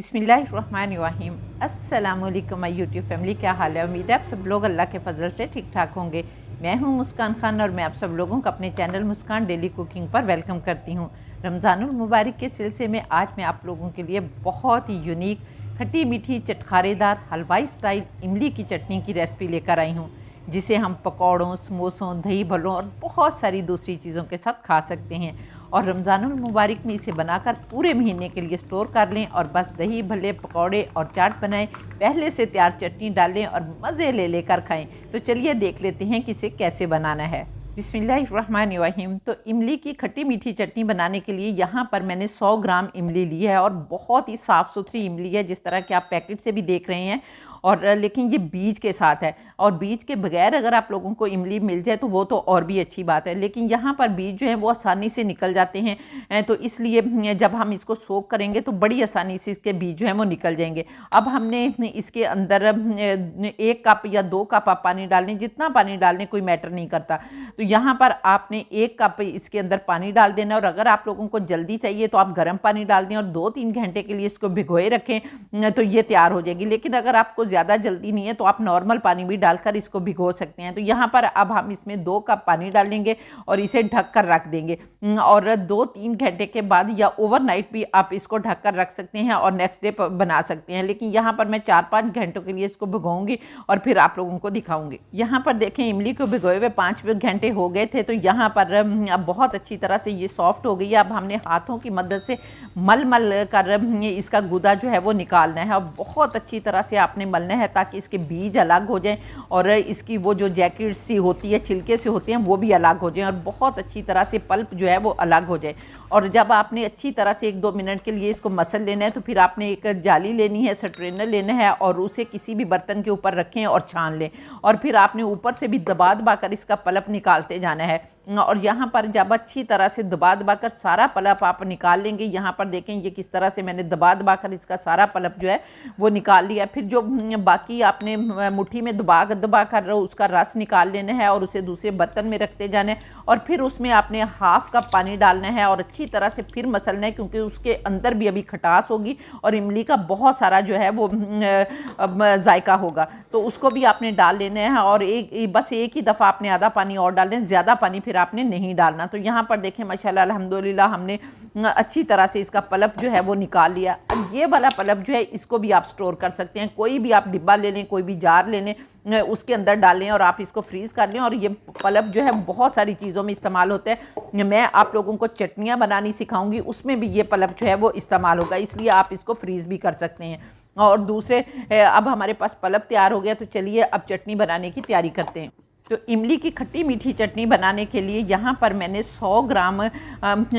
बिस्मिल्लाहिर्रहमानिर्रहीम। अस्सलामुअलैकुम my YouTube family, क्या हाल है। उम्मीद है आप सब लोग अल्लाह के फजल से ठीक ठाक होंगे। मैं हूं मुस्कान खान और मैं आप सब लोगों को अपने चैनल मुस्कान डेली कुकिंग पर वेलकम करती हूं। रमज़ानुल मुबारक के सिलसिले में आज मैं आप लोगों के लिए बहुत ही यूनिक खट्टी मीठी चटखारेदार हलवाई स्टाइल इमली की चटनी की रेसिपी लेकर आई हूँ, जिसे हम पकौड़ों, समोसों, दही भल्लों और बहुत सारी दूसरी चीज़ों के साथ खा सकते हैं। और रमज़ानुल मुबारक में इसे बनाकर पूरे महीने के लिए स्टोर कर लें और बस दही भल्ले, पकौड़े और चाट बनाएं, पहले से तैयार चटनी डालें और मज़े ले लेकर खाएं। तो चलिए देख लेते हैं कि इसे कैसे बनाना है। बिस्मिल्लाहिर्रहमानिर्रहीम। तो इमली की खट्टी मीठी चटनी बनाने के लिए यहाँ पर मैंने 100 ग्राम इमली ली है और बहुत ही साफ़ सुथरी इमली है, जिस तरह के आप पैकेट से भी देख रहे हैं। और लेकिन ये बीज के साथ है, और बीज के बगैर अगर आप लोगों को इमली मिल जाए तो वो तो और भी अच्छी बात है, लेकिन यहाँ पर बीज जो है वो आसानी से निकल जाते हैं। तो इसलिए जब हम इसको सोक करेंगे तो बड़ी आसानी से इसके बीज जो हैं वो निकल जाएंगे। अब हमने इसके अंदर 1 कप या 2 कप आप पानी डाल लें, जितना पानी डालने कोई मैटर नहीं करता। तो यहाँ पर आपने 1 कप इसके अंदर पानी डाल देना, और अगर आप लोगों को जल्दी चाहिए तो आप गर्म पानी डाल दें और 2-3 घंटे के लिए इसको भिगोए रखें, तो ये तैयार हो जाएगी। लेकिन अगर आपको ज़्यादा जल्दी नहीं है तो आप नॉर्मल पानी भी डालकर इसको भिगो सकते हैं। तो यहाँ पर अब हम इसमें 2 कप पानी डालेंगे और इसे ढक कर रख देंगे, और 2-3 घंटे के बाद या ओवरनाइट भी आप इसको ढक कर रख सकते हैं और नेक्स्ट डे बना सकते हैं। लेकिन यहाँ पर मैं 4-5 घंटों के लिए इसको भिगोऊंगी और फिर आप लोगों को दिखाऊंगी। यहाँ पर देखें, इमली को भिगोए हुए 5 घंटे हो गए थे। तो यहाँ पर अब बहुत अच्छी तरह से ये सॉफ्ट हो गई है। अब हमने हाथों की मदद से मल कर इसका गुदा जो है वो निकालना है, और बहुत अच्छी तरह से आपने मलना है ताकि इसके बीज अलग हो जाएं और इसकी वो जो जैकेट सी होती है, छिलके से होते हैं, वो भी अलग हो जाएं और बहुत अच्छी तरह से पल्प जो है वो अलग हो जाए। और जब आपने अच्छी तरह से 1-2 मिनट के लिए इसको मसल लेना है तो फिर आपने एक जाली लेनी है, स्ट्रेनर लेना है, और उसे किसी भी बर्तन के ऊपर रखें और छान लें। और फिर आपने ऊपर से भी दबा कर इसका पल्प निकालते जाना है। और यहाँ पर जब अच्छी तरह से दबा कर सारा पल्प आप निकाल लेंगे, यहाँ पर देखें ये किस तरह से मैंने दबा कर इसका सारा पल्प जो है वो निकाल लिया। फिर जो बाकी आपने मुट्ठी में दबा कर उसका रस निकाल लेना है और उसे दूसरे बर्तन में रखते जाना है, और फिर उसमें आपने 1/2 कप पानी डालना है और अच्छी तरह से फिर मसलना है, क्योंकि उसके अंदर भी अभी खटास होगी और इमली का बहुत सारा जो है वो जायका होगा, तो उसको भी आपने डाल लेना है। और बस एक ही दफ़ा आपने आधा पानी और डाल लेना, ज़्यादा पानी फिर आपने नहीं डालना। तो यहाँ पर देखें माशाल्लाह अल्हम्दुलिल्लाह हमने अच्छी तरह से इसका पल्प जो है वो निकाल लिया। ये वाला पल्प जो है इसको भी आप स्टोर कर सकते हैं, कोई भी आप डिब्बा ले लें, कोई भी जार ले लें, उसके अंदर डालें और आप इसको फ्रीज़ कर लें। और ये पल्प जो है बहुत सारी चीज़ों में इस्तेमाल होता है। मैं आप लोगों को चटनियाँ बनानी सिखाऊंगी, उसमें भी ये पल्प जो है वो इस्तेमाल होगा, इसलिए आप इसको फ्रीज़ भी कर सकते हैं। और दूसरे, अब हमारे पास पल्प तैयार हो गया, तो चलिए अब चटनी बनाने की तैयारी करते हैं। तो इमली की खट्टी मीठी चटनी बनाने के लिए यहाँ पर मैंने 100 ग्राम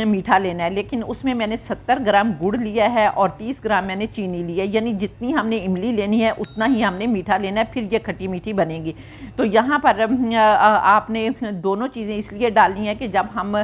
मीठा लेना है, लेकिन उसमें मैंने 70 ग्राम गुड़ लिया है और 30 ग्राम मैंने चीनी ली है। यानी जितनी हमने इमली लेनी है उतना ही हमने मीठा लेना है, फिर ये खट्टी मीठी बनेगी। तो यहाँ पर आपने दोनों चीज़ें इसलिए डालनी है कि जब हम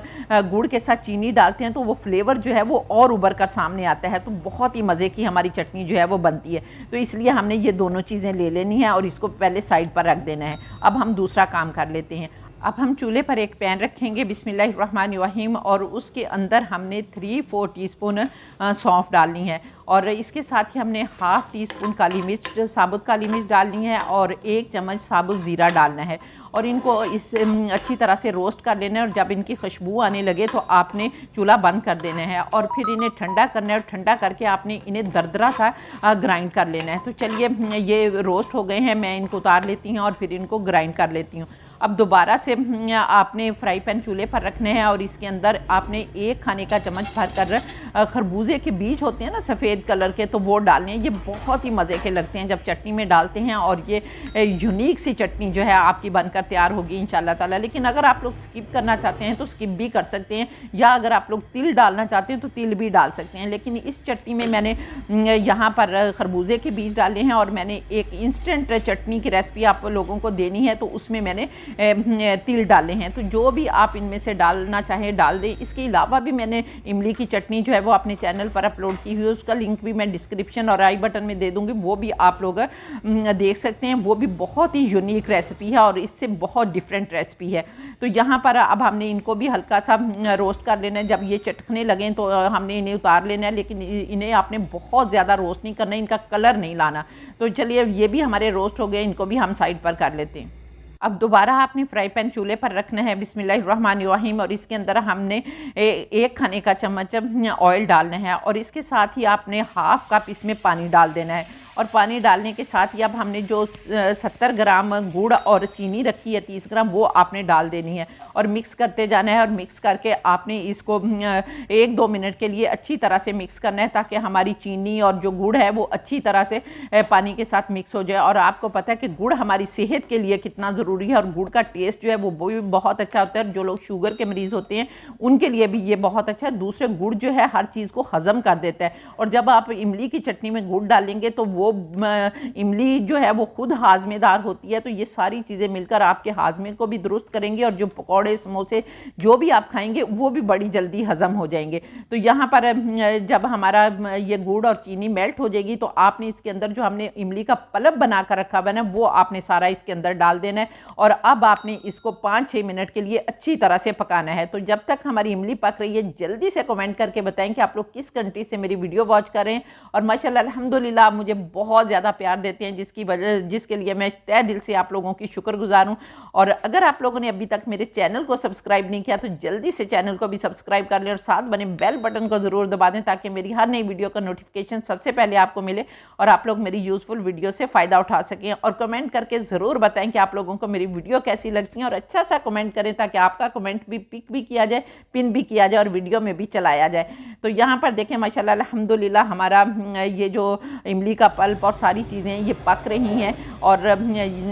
गुड़ के साथ चीनी डालते हैं तो वो फ्लेवर जो है वो और उभर कर सामने आता है, तो बहुत ही मज़े की हमारी चटनी जो है वो बनती है। तो इसलिए हमने ये दोनों चीज़ें ले लेनी है और इसको पहले साइड पर रख देना है। अब हम दूसरा काम कर लेते हैं। अब हम चूल्हे पर एक पैन रखेंगे, बिस्मिल्लाहिर्रहमानिर्रहीम, और उसके अंदर हमने 3-4 टीस्पून सौंफ डालनी है, और इसके साथ ही हमने 1/2 टीस्पून काली मिर्च, साबुत काली मिर्च डालनी है, और 1 चम्मच साबुत ज़ीरा डालना है, और इनको इस अच्छी तरह से रोस्ट कर लेना है। और जब इनकी खुशबू आने लगे तो आपने चूल्हा बंद कर देना है और फिर इन्हें ठंडा करना है, और ठंडा करके आपने इन्हें दरदरा सा ग्राइंड कर लेना है। तो चलिए ये रोस्ट हो गए हैं, मैं इनको उतार लेती हूँ और फिर इनको ग्राइंड कर लेती हूँ। अब दोबारा से आपने फ्राई पैन चूल्हे पर रखने हैं और इसके अंदर आपने 1 खाने का चम्मच भर कर खरबूजे के बीज होते हैं ना सफ़ेद कलर के, तो वो डालने हैं। ये बहुत ही मज़े के लगते हैं जब चटनी में डालते हैं, और ये यूनिक सी चटनी जो है आपकी बनकर तैयार होगी इंशाल्लाह ताला। लेकिन अगर आप लोग स्किप करना चाहते हैं तो स्किप भी कर सकते हैं, या अगर आप लोग तिल डालना चाहते हैं तो तिल भी डाल सकते हैं। लेकिन इस चटनी में मैंने यहाँ पर खरबूजे के बीज डाले हैं, और मैंने एक इंस्टेंट चटनी की रेसिपी आप लोगों को देनी है, तो उसमें मैंने तिल डाले हैं। तो जो भी आप इनमें से डालना चाहें डाल दें। इसके अलावा भी मैंने इमली की चटनी जो है वो अपने चैनल पर अपलोड की हुई है, उसका लिंक भी मैं डिस्क्रिप्शन और आई बटन में दे दूँगी, वो भी आप लोग देख सकते हैं। वो भी बहुत ही यूनिक रेसिपी है और इससे बहुत डिफरेंट रेसिपी है। तो यहाँ पर अब हमने इनको भी हल्का सा रोस्ट कर लेना है। जब ये चटकने लगें तो हमने इन्हें उतार लेना है, लेकिन इन्हें आपने बहुत ज़्यादा रोस्ट नहीं करना, इनका कलर नहीं लाना। तो चलिए ये भी हमारे रोस्ट हो गए, इनको भी हम साइड पर कर लेते हैं। अब दोबारा आपने फ्राई पैन चूल्हे पर रखना है, बिस्मिल्लाहिर्रहमानिर्रहीम, और इसके अंदर हमने एक खाने का चम्मच ऑयल डालना है और इसके साथ ही आपने हाफ़ कप इसमें पानी डाल देना है। और पानी डालने के साथ ही अब हमने जो 70 ग्राम गुड़ और चीनी रखी है 30 ग्राम, वो आपने डाल देनी है और मिक्स करते जाना है। और मिक्स करके आपने इसको 1-2 मिनट के लिए अच्छी तरह से मिक्स करना है, ताकि हमारी चीनी और जो गुड़ है वो अच्छी तरह से पानी के साथ मिक्स हो जाए। और आपको पता है कि गुड़ हमारी सेहत के लिए कितना ज़रूरी है और गुड़ का टेस्ट जो है वो भी बहुत अच्छा होता है। जो लोग शुगर के मरीज़ होते हैं उनके लिए भी ये बहुत अच्छा है। दूसरे गुड़ जो है हर चीज़ को हज़म कर देता है, और जब आप इमली की चटनी में गुड़ डालेंगे तो वो इमली जो है वो खुद हाजमेदार होती है। तो ये सारी चीज़ें मिलकर आपके हाजमे को भी दुरुस्त करेंगे और जो पकौड़े समोसे जो भी आप खाएंगे वो भी बड़ी जल्दी हज़म हो जाएंगे। तो यहाँ पर जब हमारा ये गुड़ और चीनी मेल्ट हो जाएगी तो आपने इसके अंदर जो हमने इमली का पल्प बना कर रखा हुआ है ना, वो आपने सारा इसके अंदर डाल देना है। और अब आपने इसको 5-6 मिनट के लिए अच्छी तरह से पकाना है। तो जब तक हमारी इमली पक रही है, जल्दी से कमेंट करके बताएं कि आप लोग किस कंट्री से मेरी वीडियो वॉच कर रहे हैं। और माशाल्लाह अल्हम्दुलिल्लाह आप मुझे बहुत ज़्यादा प्यार देते हैं, जिसके लिए मैं तहे दिल से आप लोगों की शुक्रगुजार हूँ। और अगर आप लोगों ने अभी तक मेरे चैनल को सब्सक्राइब नहीं किया तो जल्दी से चैनल को भी सब्सक्राइब कर लें और साथ बने बेल बटन को ज़रूर दबा दें, ताकि मेरी हर नई वीडियो का नोटिफिकेशन सबसे पहले आपको मिले और आप लोग मेरी यूज़फुल वीडियो से फ़ायदा उठा सकें। और कमेंट करके ज़रूर बताएं कि आप लोगों को मेरी वीडियो कैसी लगती है, और अच्छा सा कमेंट करें ताकि आपका कमेंट भी पिक भी किया जाए, पिन भी किया जाए और वीडियो में भी चलाया जाए। तो यहाँ पर देखें माशाल्लाह अल्हम्दुलिल्लाह हमारा ये जो इमली का पल्प और सारी चीज़ें ये पक रही हैं। और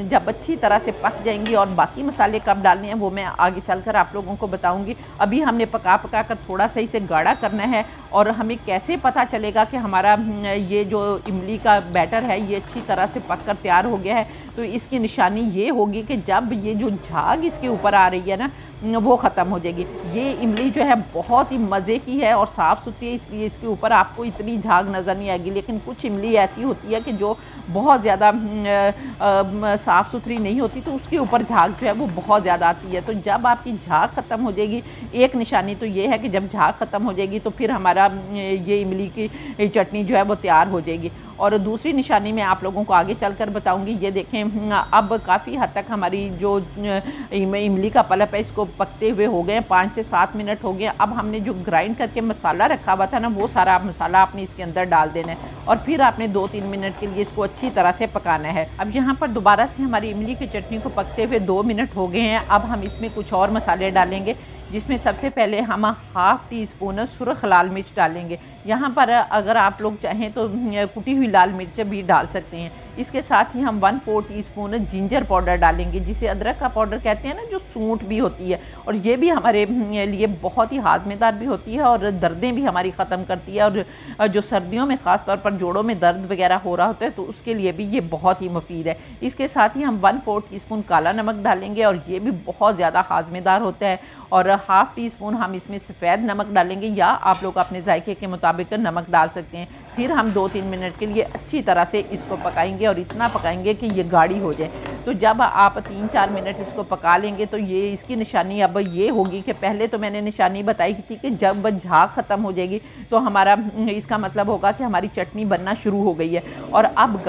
जब अच्छी तरह से पक जाएंगी और बाकी मसाले कब डालने हैं वो मैं आगे चलकर आप लोगों को बताऊंगी। अभी हमने पका कर थोड़ा सा इसे गाढ़ा करना है। और हमें कैसे पता चलेगा कि हमारा ये जो इमली का बैटर है ये अच्छी तरह से पक कर तैयार हो गया है? तो इसकी निशानी ये होगी कि जब ये जो झाग इसके ऊपर आ रही है ना, वो ख़त्म हो जाएगी। ये इमली जो है बहुत ही मज़े की है और साफ़ सुथरी है, इसलिए इसके ऊपर आपको इतनी झाग नज़र नहीं आएगी। लेकिन कुछ इमली ऐसी होती है कि जो बहुत ज़्यादा साफ़ सुथरी नहीं होती, तो उसके ऊपर झाग जो है वो बहुत ज़्यादा आती है। तो जब आपकी झाग ख़त्म हो जाएगी, एक निशानी तो ये है कि जब झाग ख़त्म हो जाएगी तो फिर हमारा ये इमली की चटनी जो है वो तैयार हो जाएगी। और दूसरी निशानी मैं आप लोगों को आगे चलकर बताऊंगी। ये देखें अब काफ़ी हद तक हमारी जो इमली का पल्प है इसको पकते हुए हो गए, 5 से 7 मिनट हो गए। अब हमने जो ग्राइंड करके मसाला रखा हुआ था ना, वो सारा मसाला आपने इसके अंदर डाल देना है और फिर आपने 2-3 मिनट के लिए इसको अच्छी तरह से पकाना है। अब यहाँ पर दोबारा से हमारी इमली की चटनी को पकते हुए 2 मिनट हो गए हैं। अब हम इसमें कुछ और मसाले डालेंगे, जिसमें सबसे पहले हम हाफ़ टी स्पून सुरख लाल मिर्च डालेंगे। यहाँ पर अगर आप लोग चाहें तो कुटी हुई लाल मिर्च भी डाल सकते हैं। इसके साथ ही हम 1/4 टीस्पून जिंजर पाउडर डालेंगे, जिसे अदरक का पाउडर कहते हैं ना, जो सूंठ भी होती है। और ये भी हमारे लिए बहुत ही हाजमेदार भी होती है और दर्दें भी हमारी ख़त्म करती है। और जो सर्दियों में ख़ास तौर पर जोड़ों में दर्द वगैरह हो रहा होता है तो उसके लिए भी ये बहुत ही मुफीद है। इसके साथ ही हम 1/4 टीस्पून काला नमक डालेंगे और ये भी बहुत ज़्यादा हाजमेदार होता है। और हाफ़ टी स्पून हम इसमें सफ़ेद नमक डालेंगे, या आप लोग अपने जायके के मुताबिक नमक डाल सकते हैं। फिर हम 2-3 मिनट के लिए अच्छी तरह से इसको पकाएंगे और इतना पकाएंगे कि ये गाढ़ी हो जाए। तो जब आप 3-4 मिनट इसको पका लेंगे तो ये इसकी निशानी अब ये होगी कि पहले तो मैंने निशानी बताई थी कि जब झाग ख़त्म हो जाएगी तो हमारा इसका मतलब होगा कि हमारी चटनी बनना शुरू हो गई है। और अब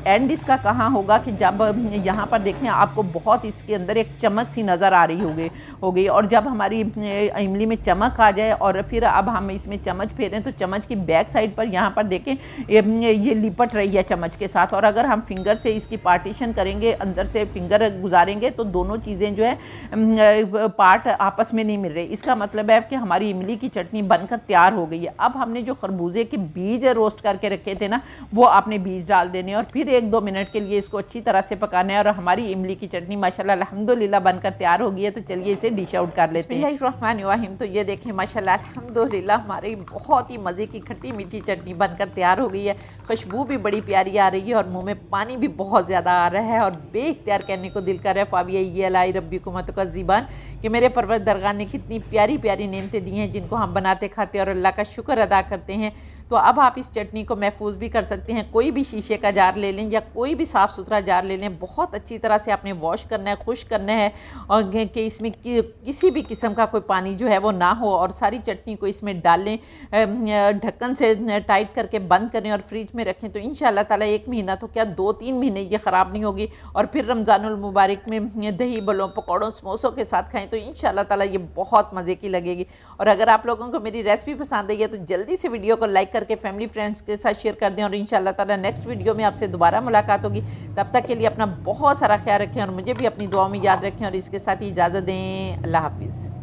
एंड इसका कहाँ होगा कि जब यहाँ पर देखें आपको बहुत इसके अंदर एक चमक सी नज़र आ रही हो गई। और जब हमारी इमली में चमक आ जाए और फिर अब हम इसमें चम्मच फेरें तो चम्मच की बैक साइड पर यहाँ पर देखें ये लिपट रही है चम्मच के साथ। और अगर हम फिंगर से इसकी पार्टीशन करेंगे, अंदर से फिंगर गुजारेंगे तो दोनों चीज़ें जो है पार्ट आपस में नहीं मिल रहे। इसका मतलब है कि हमारी इमली की चटनी बनकर तैयार हो गई है। अब हमने जो खरबूजे के बीज रोस्ट करके रखे थे ना, वो आपने बीज डाल देने और फिर 1-2 मिनट के लिए इसको अच्छी तरह से पकाना है। और हमारी इमली की चटनी माशाल्लाह अल्हम्दुलिल्लाह बनकर तैयार हो गई है। तो चलिए इसे डिश आउट कर लेते हैं। बिस्मिल्लाहिर्रहमानिर्रहीम। तो ये देखें माशाल्लाह अल्हम्दुलिल्लाह हमारी बहुत ही मज़े की खट्टी मीठी चटनी बनकर तैयार हो गई है। खुशबू भी बड़ी प्यारी आ रही है और मुंह में पानी भी बहुत ज़्यादा आ रहा है और बेख्तियार कहने को दिल कर रहा है फ़ाबिया ये लाई रब्बी को मत का ज़ीबान कि मेरे परवरदिगार ने कितनी प्यारी प्यारी नेमतें दी हैं जिनको हम बनाते खाते और अल्लाह का शुक्र अदा करते हैं। तो अब आप इस चटनी को महफूज भी कर सकते हैं। कोई भी शीशे का जार ले लें या कोई भी साफ़ सुथरा जार ले लें, बहुत अच्छी तरह से आपने वॉश करना है, खुश करना है और कि इसमें किसी भी किस्म का कोई पानी जो है वो ना हो और सारी चटनी को इसमें डालें, ढक्कन से टाइट करके बंद करें और फ्रिज में रखें। तो इंशाअल्लाह ताला 1 महीना तो क्या 2-3 महीने ये ख़राब नहीं होगी और फिर रमज़ानुल मुबारक में दही बलों पकौड़ों समोसों के साथ खाएँ तो इंशाअल्लाह ताला ये बहुत मज़े की लगेगी। और अगर आप लोगों को मेरी रेसिपी पसंद आई है तो जल्दी से वीडियो को लाइक करके फैमिली फ्रेंड्स के साथ शेयर कर दें और इंशाअल्लाह ताला नेक्स्ट वीडियो में आपसे दोबारा मुलाकात होगी। तब तक के लिए अपना बहुत सारा ख्याल रखें और मुझे भी अपनी दुआ में याद रखें और इसके साथ ही इजाज़त दें। अल्लाह हाफिज़।